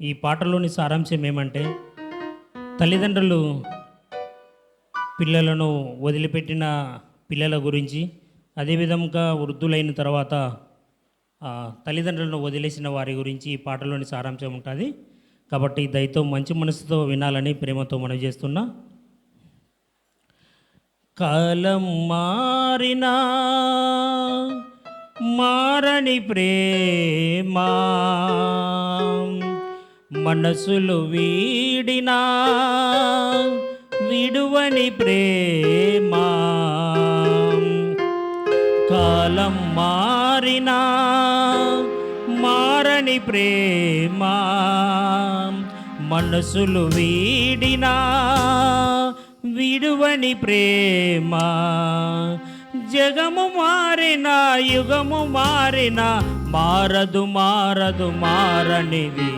ఈ పాటలోని సారాంశం ఏమంటే, తల్లిదండ్రులు పిల్లలను వదిలిపెట్టిన పిల్లల గురించి, అదేవిధంగా వృద్ధులైన తర్వాత తల్లిదండ్రులను వదిలేసిన వారి గురించి ఈ పాటలోని సారాంశం ఉంటుంది. కాబట్టి దయతో మంచి మనసుతో వినాలని ప్రేమతో మనవి చేస్తున్నా. కాలం మారినా మారని ప్రేమ, మనసులు వీడినా విడువని ప్రేమ. కాలం మారినా మారని ప్రేమ, మనసులు వీడినా విడువని ప్రేమ. జగము మారిన యుగము మారిన మారదు మారదు మారనిది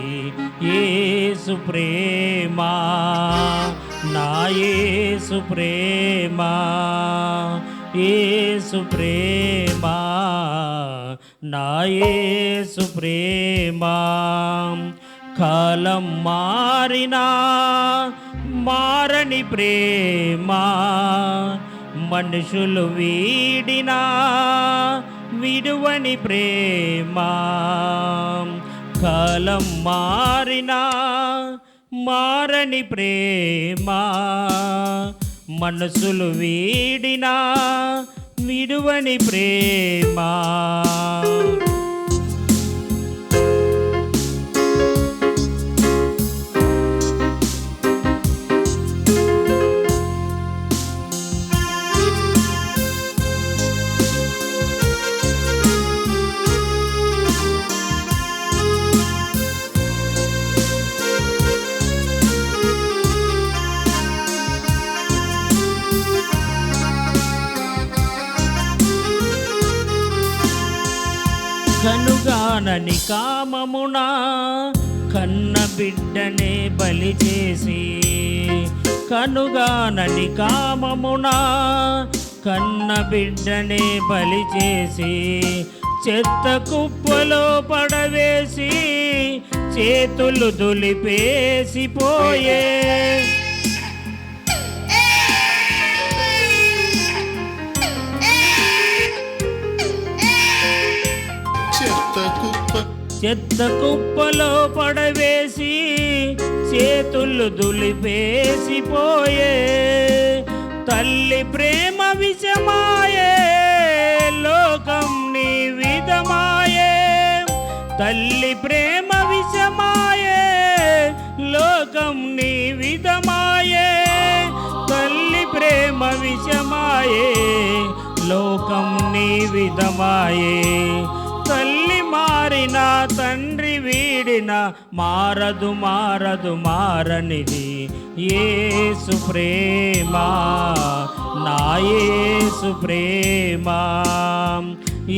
యేసు ప్రేమ, నా యేసు ప్రేమ, యేసు ప్రేమ, నా యేసు ప్రేమ. కాలం మారినా మారని ప్రేమ, మనుషులు వీడినా విడువని ప్రేమ. కాలం మారినా మారని ప్రేమ, మనసులు వీడినా విడువని ప్రేమ. కనుగానని కామమునా కన్న బిడ్డనే బలి చేసి, కనుగానని కామమునా కన్న బిడ్డనే బలి చేసి, చెత్త కుప్పలో పడవేసి చేతులు దులిపేసిపోయే. చెత్త కుప్పలో పడవేసి చేతులు దులిపేసిపోయే. తల్లి ప్రేమ విషమాయే, లోకం నీ విధమాయే. తల్లి ప్రేమ విషమాయే, లోకం నీ విధమాయే. తల్లి ప్రేమ విషమాయే, లోకం నీ విధమాయే. తల్లి మారిన తండ్రి వీడిన మారదు మారదు మారనిది యేసు ప్రేమ, నా యేసు ప్రేమ,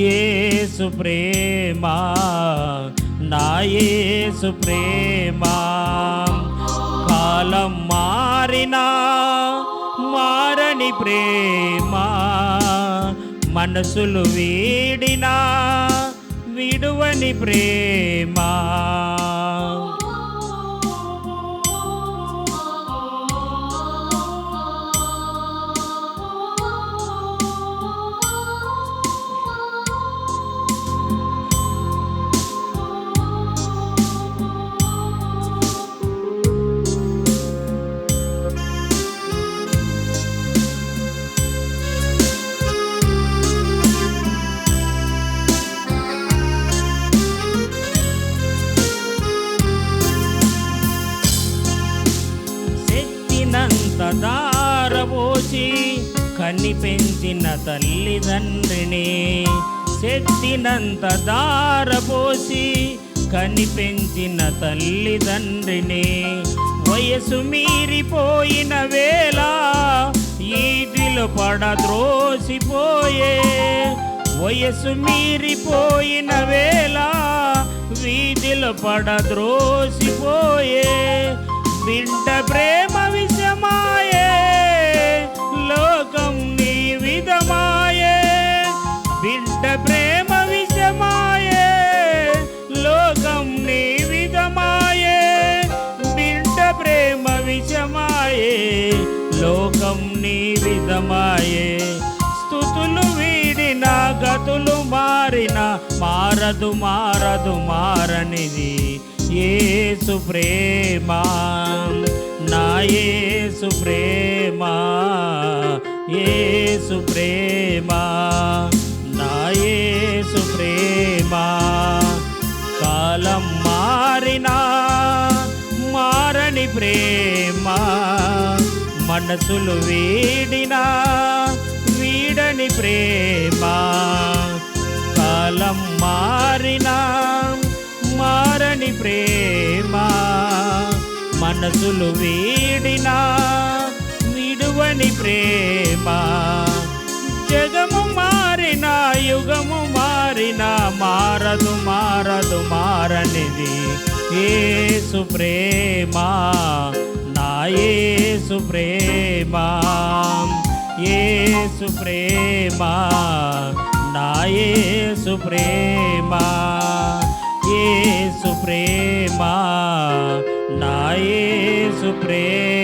యేసు ప్రేమ, నా యేసు ప్రేమ. కాలం మారినా మారని ప్రేమ, మనసులు వీడినా విడువని ప్రేమ. దారబోసి కని పెంచిన తల్లిదండ్రిని, శక్తినంత దారబోసి కని పెంచిన తల్లిదండ్రిని, వయసు మీరిపోయిన వేళ ఈదిలో పడద్రోసిపోయే. వయసు మీరిపోయిన వేళ వీధిలో పడద్రోసిపోయే. బిడ్డ ప్రేమ విషమాయే, లోకం నీ విధమాయే. బిడ్డ ప్రేమ విషమాయే, లోకం నీ విధమాయే. భారమాయే. స్తుతులు వీడిన గతులు మారిన మారదు మారదు మారనిది యేసు ప్రేమ, నా యేసు ప్రేమ, యేసు ప్రేమ, నా యేసు ప్రేమ. కాలం మారినా మారని ప్రేమ, మనసులు వీడినా వీడని ప్రేమ. కాలం మారినా మారని ప్రేమ, మనసులు వీడినా విడువని ప్రేమ. జగము మారినా యుగము మారినా మారదు మారదు మారనిది యేసు ప్రేమ, నా యేసు ప్రేమ, యేసు ప్రేమ, నా యేసు ప్రేమ, యేసు ప్రేమ, నా యేసు ప్రేమ.